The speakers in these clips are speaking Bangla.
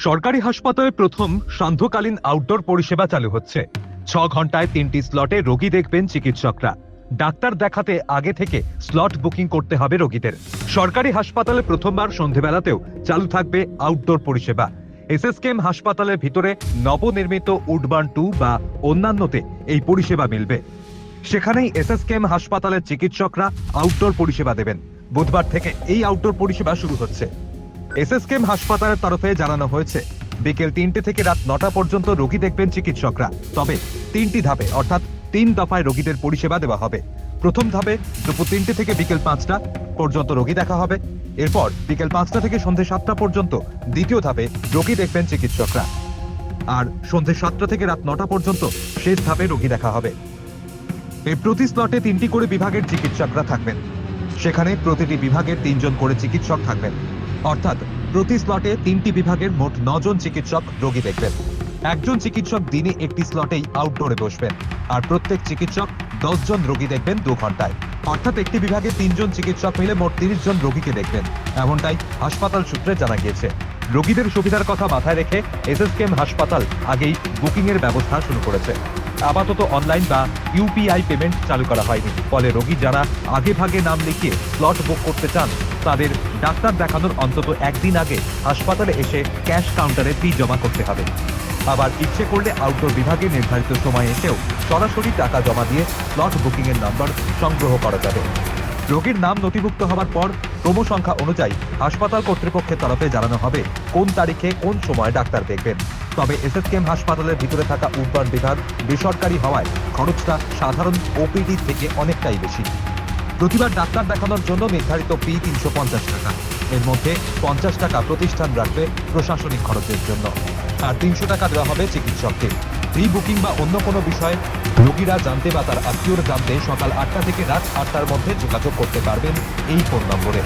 সরকারি হাসপাতালে প্রথম সান্ধ্যকালীন আউটডোর পরিষেবা চালু হচ্ছে। 6 ঘন্টায় 3টি স্লটে রোগী দেখবেন চিকিৎসকরা। ডাক্তার দেখাতে আগে থেকে স্লট বুকিং করতে হবে রোগীদের। সরকারি হাসপাতালে প্রথমবার সন্ধেবেলাতেও চালু থাকবে আউটডোর পরিষেবা। এসএসকেএম হাসপাতালের ভিতরে নবনির্মিত উডবার্ন 2 বা অন্যান্যতে এই পরিষেবা মিলবে। সেখানেই এসএসকেএম হাসপাতালের চিকিৎসকরা আউটডোর পরিষেবা দেবেন। বুধবার থেকে এই আউটডোর পরিষেবা শুরু হচ্ছে। এসএসকেএম হাসপাতালের তরফে জানানো হয়েছে, বিকেল 3টে থেকে রাত 9টা পর্যন্ত রোগী দেখবেন চিকিৎসকরা। তবে 3টি ধাপে অর্থাৎ 3 দফায় রোগীদের পরিষেবা দেওয়া হবে। প্রথম ধাপে দুপুর 3টে থেকে বিকেল 5টা পর্যন্ত রোগী দেখা হবে। এরপর বিকেল 5টা থেকে সন্ধ্যে 7টা পর্যন্ত দ্বিতীয় ধাপে রোগী দেখবেন চিকিৎসকরা। আর সন্ধ্যে 7টা থেকে রাত 9টা পর্যন্ত শেষ ধাপে রোগী দেখা হবে। এই প্রতি স্লটে 3টি করে বিভাগের চিকিৎসকরা থাকবেন। সেখানে প্রতিটি বিভাগের 3 জন করে চিকিৎসক থাকবেন। অর্থাৎ প্রতি স্লটে 3টি বিভাগের মোট 9 জন চিকিৎসক রোগী দেখবেন। একজন চিকিৎসক দিনে একটি স্লটেই আউটডোরে বসবেন। আর প্রত্যেক চিকিৎসক 10 জন রোগী দেখবেন 2 ঘন্টায়। অর্থাৎ একটি বিভাগে 3 জন চিকিৎসক মিলে মোট 30 জন রোগীকে দেখবেন, এমনটাই হাসপাতাল সূত্রে জানা গিয়েছে। রোগীদের সুবিধার কথা মাথায় রেখে এসএসকেএম হাসপাতাল আগেই বুকিং এর ব্যবস্থা শুরু করেছে। আপাতত অনলাইন বা ইউপিআই পেমেন্ট চালু করা হয়নি। ফলে রোগী যারা আগে ভাগে নাম লিখিয়ে স্লট বুক করতে চান, তাদের ডাক্তার দেখানোর অন্তত একদিন আগে হাসপাতালে এসে ক্যাশ কাউন্টারে ফি জমা করতে হবে। আবার ইচ্ছে করলে আউটডোর বিভাগে নির্ধারিত সময় এসেও সরাসরি টাকা জমা দিয়ে স্লট বুকিং এর নাম্বার সংগ্রহ করা যাবে। রোগীর নাম নথিভুক্ত হওয়ার পর ক্রম সংখ্যা অনুযায়ী হাসপাতাল কর্তৃপক্ষের তরফে জানানো হবে কোন তারিখে কোন সময় ডাক্তার দেখবেন। তবে এসএসকেএম হাসপাতালের ভিতরে থাকা উডবার্ন বিভাগ বেসরকারি হওয়ায় খরচটা সাধারণ ওপিডি থেকে অনেকটাই বেশি। প্রতিবার ডাক্তার দেখানোর জন্য নির্ধারিত ফি 350 টাকা। এর মধ্যে 50 টাকা প্রতিষ্ঠান রাখবে প্রশাসনিক খরচের জন্য, আর 300 টাকা দেওয়া হবে চিকিৎসককে। প্রি বুকিং বা অন্য কোনো বিষয়ে রোগীরা জানতে বা তার আত্মীয়রা জানতে সকাল 8টা থেকে রাত 8টার মধ্যে যোগাযোগ করতে পারবেন এই ফোন নম্বরে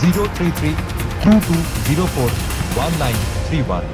033-2204-1931।